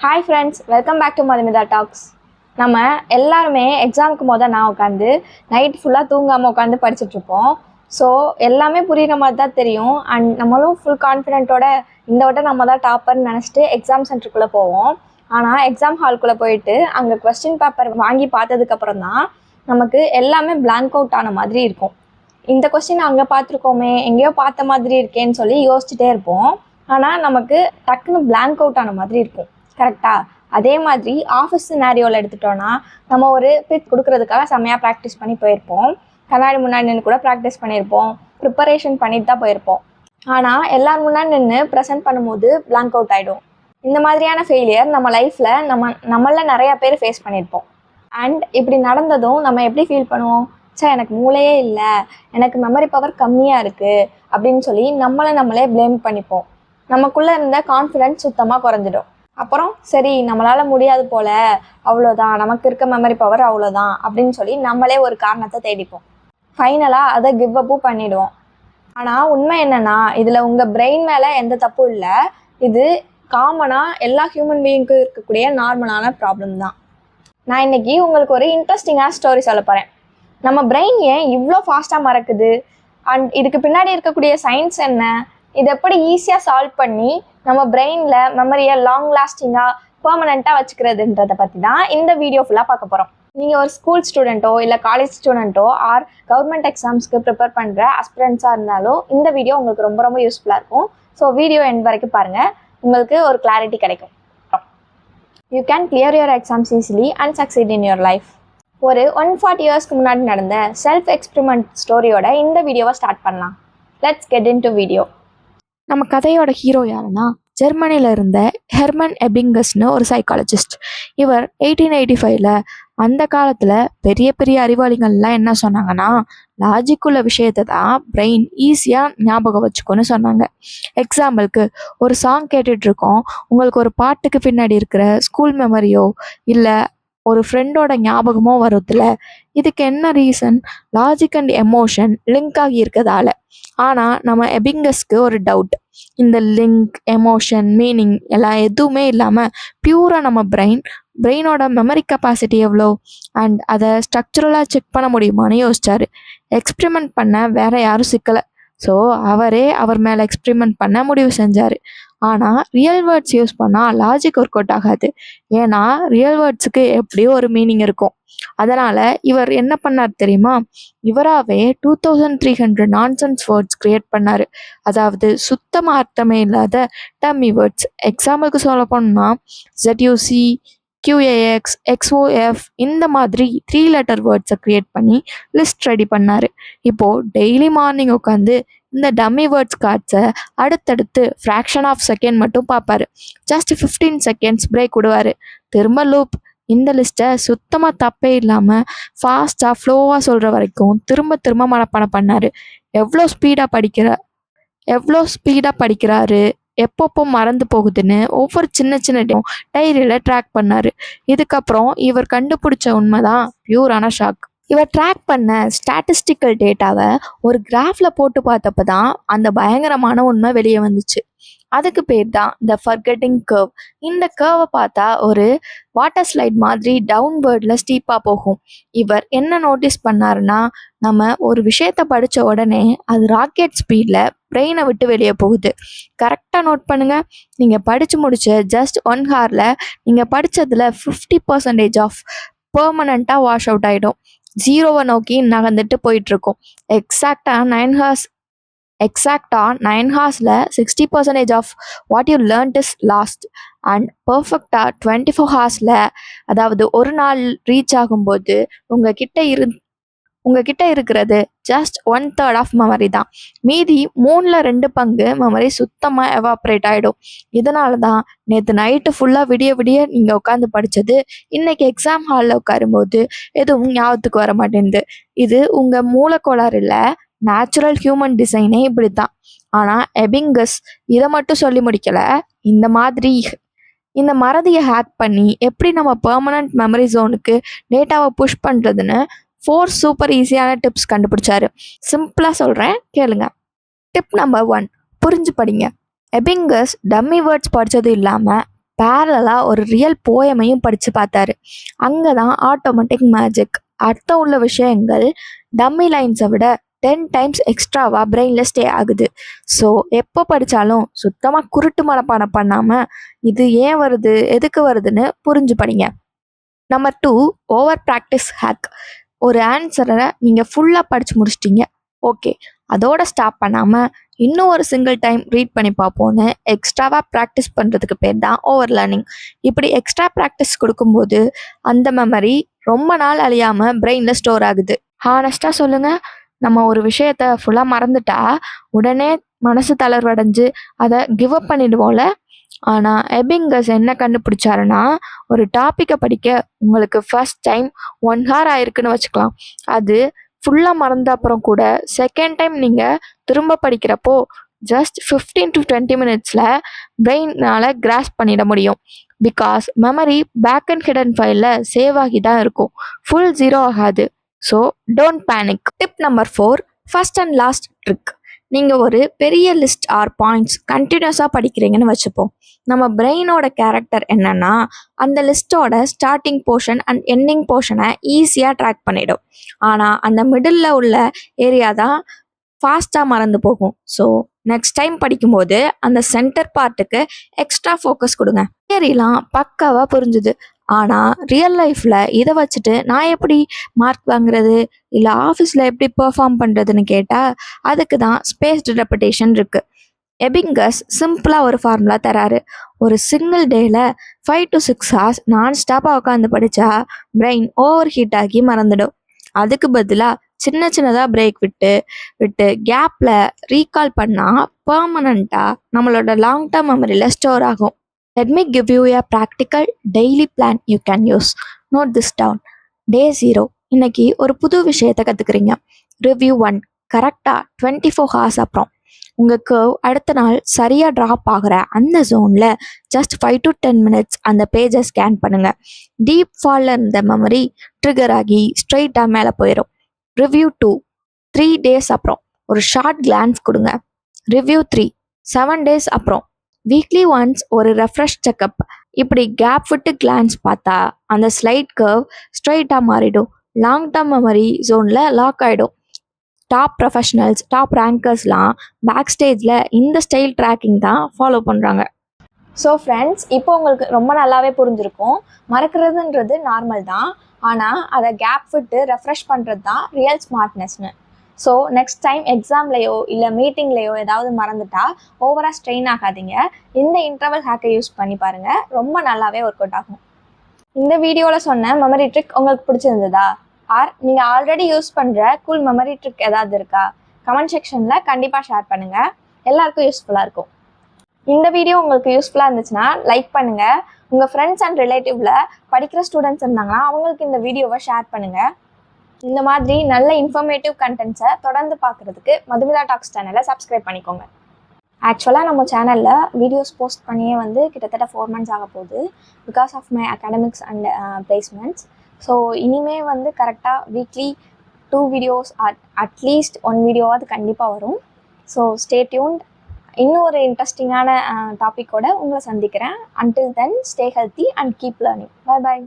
Hi friends, welcome back to Madhumita talks. நம்ம எல்லாருமே எக்ஸாமுக்கு நான் உட்காந்து நைட் ஃபுல்லாக தூங்காமல் உட்காந்து படிச்சுட்ருப்போம். ஸோ எல்லாமே புரிகிற மாதிரி தான் தெரியும். அண்ட் நம்மளும் ஃபுல் கான்ஃபிடென்ட்டோட இந்த வட்டம் நம்ம தான் டாப்பர்னு நினச்சிட்டு எக்ஸாம் சென்டருக்குள்ளே போவோம். ஆனால் எக்ஸாம் ஹால்குள்ளே போயிட்டு அங்கே கொஸ்டின் பேப்பர் வாங்கி பார்த்ததுக்கப்புறம் தான் நமக்கு எல்லாமே பிளாங்க் அவுட் ஆன மாதிரி இருக்கும். இந்த கொஸ்டின் அங்கே பார்த்துருக்கோமே, எங்கேயோ பார்த்த மாதிரி இருக்கேன்னு சொல்லி யோசிச்சுட்டே இருப்போம். ஆனால் நமக்கு டக்குன்னு பிளாங்க் அவுட் ஆன மாதிரி இருக்கும். கரெக்டாக அதே மாதிரி ஆஃபீஸ் சினாரியோவில் எடுத்துட்டோன்னா நம்ம ஒரு பிட் கொடுக்கறதுக்காக செம்மையாக ப்ராக்டிஸ் பண்ணி போயிருப்போம். கண்ணாடி முன்னாடி நின்று கூட ப்ராக்டிஸ் பண்ணியிருப்போம், ப்ரிப்பரேஷன் பண்ணிட்டு தான் போயிருப்போம். ஆனால் எல்லோரும் முன்னாடி நின்று ப்ரெசென்ட் பண்ணும்போது பிளாங்க் அவுட் ஆகிடும். இந்த மாதிரியான ஃபெயிலியர் நம்ம லைஃப்பில் நம்மள நிறையா பேர் ஃபேஸ் பண்ணியிருப்போம். அண்ட் இப்படி நடந்ததும் நம்ம எப்படி ஃபீல் பண்ணுவோம்? எனக்கு மூளையே இல்லை, எனக்கு மெமரி பவர் கம்மியாக இருக்குது அப்படின்னு சொல்லி நம்மளே ப்ளேம் பண்ணிப்போம். நமக்குள்ளே இருந்த கான்ஃபிடென்ஸ் சுத்தமாக குறைஞ்சிடும். அப்புறம் சரி, நம்மளால் முடியாது போல், அவ்வளோதான், நமக்கு இருக்க மெமரி பவர் அவ்வளோதான் அப்படின்னு சொல்லி நம்மளே ஒரு காரணத்தை தேடிப்போம். ஃபைனலாக அதை கிவ் அப்பும் பண்ணிவிடுவோம். ஆனால் உண்மை என்னென்னா, இதில் உங்கள் பிரெயின் மேலே எந்த தப்பும் இல்லை. இது காமனாக எல்லா ஹியூமன் பீயிங்க்கும் இருக்கக்கூடிய நார்மலான ப்ராப்ளம் தான். நான் இன்றைக்கி உங்களுக்கு ஒரு இன்ட்ரெஸ்டிங்கான ஸ்டோரி சொல்ல போகிறேன். நம்ம பிரெயின் ஏன் இவ்வளோ ஃபாஸ்ட்டாக மறக்குது, அண்ட் இதுக்கு பின்னாடி இருக்கக்கூடிய சயின்ஸ் என்ன, இதை எப்படி ஈஸியாக சால்வ் பண்ணி நம்ம பிரெயினில் மெமரியை லாங் லாஸ்டிங்காக பெர்மனெண்ட்டாக வச்சுக்கிறதுன்றதை பற்றி தான் இந்த வீடியோ ஃபுல்லாக பார்க்க போகிறோம். நீங்கள் ஒரு ஸ்கூல் ஸ்டூடெண்ட்டோ இல்லை காலேஜ் ஸ்டூடெண்ட்டோ ஆர் கவர்மெண்ட் எக்ஸாம்ஸ்க்கு ப்ரிப்பேர் பண்ணுற அஸ்பிரண்ட்ஸாக இருந்தாலும் இந்த வீடியோ உங்களுக்கு ரொம்ப ரொம்ப யூஸ்ஃபுல்லாக இருக்கும். ஸோ வீடியோ எண்ட் வரைக்கும் பாருங்கள், உங்களுக்கு ஒரு கிளாரிட்டி கிடைக்கும். You can clear your exams easily and succeed in your life. ஒரு 140 இயர்ஸ்க்கு முன்னாடி நடந்த செல்ஃப் எக்ஸ்பெரிமெண்ட் ஸ்டோரியோட இந்த வீடியோவை ஸ்டார்ட் பண்ணலாம். Let's get in to video. நம்ம கதையோட ஹீரோ யாருன்னா, ஜெர்மனியில் இருந்த ஹெர்மன் எபிங்கஸ்னு ஒரு சைக்காலஜிஸ்ட். இவர் 1885ல் அந்த காலத்தில் பெரிய பெரிய அறிவாளிகள்லாம் என்ன சொன்னாங்கன்னா, லாஜிக்குள்ள விஷயத்தை தான் பிரெயின் ஈஸியாக ஞாபகம் வச்சுக்கோன்னு சொன்னாங்க. எக்ஸாம்பிளுக்கு, ஒரு சாங் கேட்டுட்ருக்கோம், உங்களுக்கு ஒரு பாட்டுக்கு பின்னாடி இருக்கிற ஸ்கூல் மெமரியோ இல்லை ஒரு ஃப்ரெண்டோட ஞாபகமோ வருதுல, இதுக்கு என்ன reason? Logic and emotion link ஆகி இருக்கிறதால. ஆனால் நம்ம எபிங்கஸ்க்கு ஒரு டவுட். இந்த லிங்க், எமோஷன், மீனிங் எல்லாம் எதுவுமே இல்லாமல் பியூராக நம்ம பிரெயினோட மெமரி கெப்பாசிட்டி எவ்வளோ அண்ட் அதை ஸ்ட்ரக்சரலாக செக் பண்ண முடியுமான்னு யோசிச்சாரு. எக்ஸ்பெரிமெண்ட் பண்ண வேற யாரும் சிக்கலை. ஸோ அவர் மேலே எக்ஸ்பெரிமெண்ட் பண்ண முடிவு செஞ்சார். ஆனால் ரியல் வேர்ட்ஸ் யூஸ் பண்ணால் லாஜிக் ஒர்க் அவுட் ஆகாது. ஏன்னா ரியல் வேர்ட்ஸுக்கு எப்படியோ ஒரு மீனிங் இருக்கும். அதனால் இவர் என்ன பண்ணார் தெரியுமா? இவராகவே 2300 நான்சென்ஸ் வேர்ட்ஸ் கிரியேட் பண்ணார். அதாவது சுத்தமாக அர்த்தமே இல்லாத டம்மி வேர்ட்ஸ். எக்ஸாம்பிளுக்கு சொல்ல போனோம்னா ZUC, QAX, XOF இந்த மாதிரி 3 லெட்டர் வேர்ட்ஸை க்ரியேட் பண்ணி லிஸ்ட் ரெடி பண்ணார். இப்போது டெய்லி மார்னிங் உட்காந்து இந்த டம்மி வேர்ட்ஸ் கார்ட்ஸை அடுத்தடுத்து ஃப்ராக்ஷன் ஆஃப் செகண்ட் மட்டும் பார்ப்பாரு. ஜஸ்ட் 15 செகண்ட்ஸ் பிரேக் விடுவார். திரும்ப லூப். இந்த லிஸ்ட்டை சுத்தமாக தப்பே இல்லாமல் ஃபாஸ்ட்டாக ஃப்ளோவாக சொல்கிற வரைக்கும் திரும்ப மனப்பாடம் பண்ணார். எவ்வளோ ஸ்பீடாக படிக்கிறாரு, எப்பப்போ மறந்து போகுதுன்னு ஒவ்வொரு சின்ன டைரியில் ட்ராக் பண்ணார். இதுக்கப்புறம் இவர் கண்டுபிடிச்ச உண்மைதான் பியூரான ஷாக். இவர் ட்ராக் பண்ண ஸ்டாட்டிஸ்டிக்கல் டேட்டாவை ஒரு கிராஃபில் போட்டு பார்த்தப்ப தான் அந்த பயங்கரமான உண்மை வெளியே வந்துச்சு. அதுக்கு பேர் தான் த ஃபர்கெட்டிங் கர்வ். இந்த கர்வை பார்த்தா ஒரு வாட்டர் ஸ்லைட் மாதிரி டவுன்வேர்டில் ஸ்டீப்பாக போகும். இவர் என்ன நோட்டீஸ் பண்ணாருன்னா, நம்ம ஒரு விஷயத்தை படித்த உடனே அது ராக்கெட் ஸ்பீடில் பிரெயினை விட்டு வெளியே போகுது. கரெக்டாக நோட் பண்ணுங்கள், நீங்கள் படித்து முடிச்ச ஜஸ்ட் 1 ஹவரில் நீங்கள் படித்ததில் 50% ஆஃப் பெர்மனண்ட்டாக வாஷ் அவுட் ஆகிடும். 0வை நோக்கி நகர்ந்துட்டு போயிட்டுருக்கும். எக்ஸாக்டாக 9 ஹார்ஸில் 60% of what you learned is lost. And பர்ஃபெக்டாக 24 ஹார்ஸில், அதாவது ஒரு நாள் ரீச் ஆகும்போது உங்ககிட்ட இருக்கிறது ஜஸ்ட் 1/3 ஆஃப் மெமரி தான். மீதி 2/3 மெமரி சுத்தமாக எவாப்ரேட் ஆகிடும். இதனால தான் நேற்று நைட்டு ஃபுல்லாக விடிய நீங்கள் உட்காந்து படித்தது இன்னைக்கு எக்ஸாம் ஹாலில் உட்காரும்போது எதுவும் ஞாபகத்துக்கு வர மாட்டேங்குது. இது உங்கள் மூலக்கோளாறு இல்லை, நேச்சுரல் ஹியூமன் டிசைனே இப்படி தான். ஆனால் எபிங்கஸ் இதை மட்டும் சொல்லி முடிக்கலை. இந்த மறதியை ஹேக் பண்ணி எப்படி நம்ம பெர்மனண்ட் மெமரி ஜோனுக்கு டேட்டாவை புஷ் பண்ணுறதுன்னு 4 சூப்பர் ஈஸியான டிப்ஸ் கண்டுபிடிச்சாரு. சிம்பிளாக சொல்கிறேன், கேளுங்க. டிப் நம்பர் 1, புரிஞ்சு படிங்க. எபிங்கஸ் டம்மி வேர்ட்ஸ் படித்தது இல்லாமல் பேரலாக ஒரு ரியல் போயமையும் படித்து பார்த்தாரு. அங்கே தான் ஆட்டோமேட்டிக் மேஜிக், அர்த்தம் உள்ள விஷயங்கள் டம்மி லைன்ஸை விட 10 டைம்ஸ் எக்ஸ்ட்ராவாக பிரெயினில் ஸ்டே ஆகுது. ஸோ எப்போ படித்தாலும் சுத்தமாக குருட்டு மனப்பாடம் பண்ணாமல் இது ஏன் வருது, எதுக்கு வருதுன்னு புரிஞ்சு படிங்க. Number 2, over practice hack. ஒரு ஆன்சரை நீங்கள் ஃபுல்லாக படித்து முடிச்சிட்டிங்க, ஓகே, அதோட ஸ்டாப் பண்ணாமல் இன்னும் ஒரு சிங்கிள் டைம் ரீட் பண்ணி பார்ப்போன்னு எக்ஸ்ட்ராவாக ப்ராக்டிஸ் பண்ணுறதுக்கு பேர் தான் ஓவர் லேர்னிங். இப்படி எக்ஸ்ட்ரா ப்ராக்டிஸ் கொடுக்கும்போது அந்த மெமரி ரொம்ப நாள் அழியாமல் பிரெயினில் ஸ்டோர் ஆகுது. ஹானஸ்ட்டாக சொல்லுங்கள், நம்ம ஒரு விஷயத்த ஃபுல்லாக மறந்துட்டா உடனே மனசு தளர்வடைஞ்சு அதை கிவ் அப் பண்ணிடுவோம்ல. ஆனால் எபிங்கஸ் என்ன கண்டுபிடிச்சாருன்னா, ஒரு டாப்பிக்கை படிக்க உங்களுக்கு ஃபர்ஸ்ட் டைம் 1 hour ஆயிருக்குன்னு வச்சுக்கலாம். அது ஃபுல்லாக மறந்த அப்புறம் கூட செகண்ட் டைம் நீங்கள் திரும்ப படிக்கிறப்போ ஜஸ்ட் 15 to 20 minutesல பிரெயினால் கிராஸ்ப் பண்ணிட முடியும். Because memory back and hidden ஃபைலில் சேவ் ஆகி தான் இருக்கும், ஃபுல் 0 ஆகாது. So don't panic. Tip number 4, first and last trick. நீங்கள் ஒரு பெரிய லிஸ்ட் ஆர் பாயிண்ட்ஸ் கண்டினியூஸாக படிக்கிறீங்கன்னு வச்சுப்போம். நம்ம பிரெயினோட கேரக்டர் என்னன்னா, அந்த லிஸ்ட்டோட ஸ்டார்டிங் போர்ஷன் அண்ட் எண்டிங் போர்ஷனை ஈஸியாக ட்ராக் பண்ணிடும். ஆனால் அந்த மிடில் உள்ள ஏரியா தான் ஃபாஸ்ட்டாக மறந்து போகும். ஸோ நெக்ஸ்ட் டைம் படிக்கும்போது அந்த சென்டர் பார்ட்டுக்கு எக்ஸ்ட்ரா ஃபோக்கஸ் கொடுங்க. தியரிலாம் பக்காவாக புரிஞ்சுது, ஆனால் ரியல் லைஃப்பில் இதை வச்சுட்டு நான் எப்படி மார்க் வாங்குறது, இல்லை ஆஃபீஸில் எப்படி பெர்ஃபார்ம் பண்ணுறதுன்னு கேட்டால் அதுக்கு தான் ஸ்பேஸ்டு ரெப்படேஷன் இருக்குது. எபிங்கஸ் சிம்பிளாக ஒரு ஃபார்முலா தராரு. ஒரு சிங்கிள் டேயில் 5 to 6 hours நான் ஸ்டாப்பாக உட்காந்து படித்தா பிரெயின் ஓவர் ஹீட் ஆகி மறந்துடும். அதுக்கு பதிலாக சின்ன சின்னதாக பிரேக் விட்டு கேப்பில் ரீகால் பண்ணால் பர்மனண்ட்டாக நம்மளோட லாங் டேர்ம் மெமரியில் ஸ்டோர் ஆகும். Let me give you a practical daily plan you can use. Note this down. Day 0, இன்னைக்கு ஒரு புது விஷயத்தை கற்றுக்குறீங்க. Review 1, கரெக்டாக 24 hours அப்புறம் உங்கள் கர்வ் அடுத்த நாள் சரியாக ட்ராப் ஆகிற அந்த ஜோனில் ஜஸ்ட் 5 to 10 minutes அந்த பேஜை ஸ்கேன் பண்ணுங்கள். டீப் ஃபாலில் இருந்த மெமரி ட்ரிகர் ஆகி ஸ்ட்ரெயிட்டாக மேலே போயிடும். ரிவ்யூ 2, 3 days அப்புறம் ஒரு ஷார்ட் கிளான்ஸ் கொடுங்க. ரிவ்யூ 3, 7 days அப்புறம். வீக்லி ஒன்ஸ் ஒரு ரெஃப்ரெஷ் செக்அப். இப்படி கேப் விட்டு கிளான்ஸ் பார்த்தா அந்த ஸ்லைட் கர்வ் ஸ்ட்ரெயிட்டாக மாறிடும், லாங் டேர்ம் மெமரி ஜோனில் லாக் ஆகிடும். டாப் ப்ரொஃபஷனல்ஸ், டாப் ரேங்கர்ஸ்லாம் பேக் ஸ்டேஜில் இந்த ஸ்டைல் ட்ராக்கிங் தான் ஃபாலோ பண்ணுறாங்க. ஸோ ஃப்ரெண்ட்ஸ், இப்போ உங்களுக்கு ரொம்ப நல்லாவே புரிஞ்சிருக்கும். மறக்கிறதுன்றது நார்மல் தான், ஆனால் அதை கேப் விட்டு ரெஃப்ரெஷ் பண்ணுறது தான் ரியல் ஸ்மார்ட்னஸ்னு. ஸோ நெக்ஸ்ட் டைம் எக்ஸாம்லேயோ இல்லை மீட்டிங்லேயோ ஏதாவது மறந்துட்டா ஓவராக ஸ்ட்ரெயின் ஆகாதீங்க. இந்த இன்டர்வல் ஹேக்கை யூஸ் பண்ணி பாருங்கள், ரொம்ப நல்லாவே ஒர்க் அவுட் ஆகும். இந்த வீடியோவில் சொன்ன மெமரி ட்ரிக் உங்களுக்கு பிடிச்சிருந்ததா? ஆர் நீங்கள் ஆல்ரெடி யூஸ் பண்ணுற கூல் மெமரி ட்ரிக் ஏதாவது இருக்கா? கமெண்ட் செக்ஷனில் கண்டிப்பாக ஷேர் பண்ணுங்கள், எல்லாருக்கும் யூஸ்ஃபுல்லாக இருக்கும். இந்த வீடியோ உங்களுக்கு யூஸ்ஃபுல்லாக இருந்துச்சுன்னா லைக் பண்ணுங்கள். உங்கள் ஃப்ரெண்ட்ஸ் அண்ட் ரிலேட்டிவில் படிக்கிற ஸ்டூடெண்ட்ஸ் இருந்தாங்கன்னா அவங்களுக்கு இந்த வீடியோவை ஷேர் பண்ணுங்கள். இந்த மாதிரி நல்ல இன்ஃபர்மேட்டிவ் கண்டென்ட்ஸை தொடர்ந்து பார்க்குறதுக்கு மதுமிதா டாக்ஸ் சேனலை சப்ஸ்கிரைப் பண்ணிக்கோங்க. ஆக்சுவலாக நம்ம சேனலில் வீடியோஸ் போஸ்ட் பண்ணியே கிட்டத்தட்ட 4 months ஆக போகுது, because of my academics and placements. So இனிமேல் கரெக்டாக வீக்லி 2 வீடியோஸ் அட்லீஸ்ட் 1 வீடியோவாவது கண்டிப்பாக வரும். So stay tuned. இன்னும் ஒரு இன்ட்ரெஸ்டிங்கான டாப்பிக்கோடு உங்களை சந்திக்கிறேன். Until then, stay healthy and keep learning. Bye bye.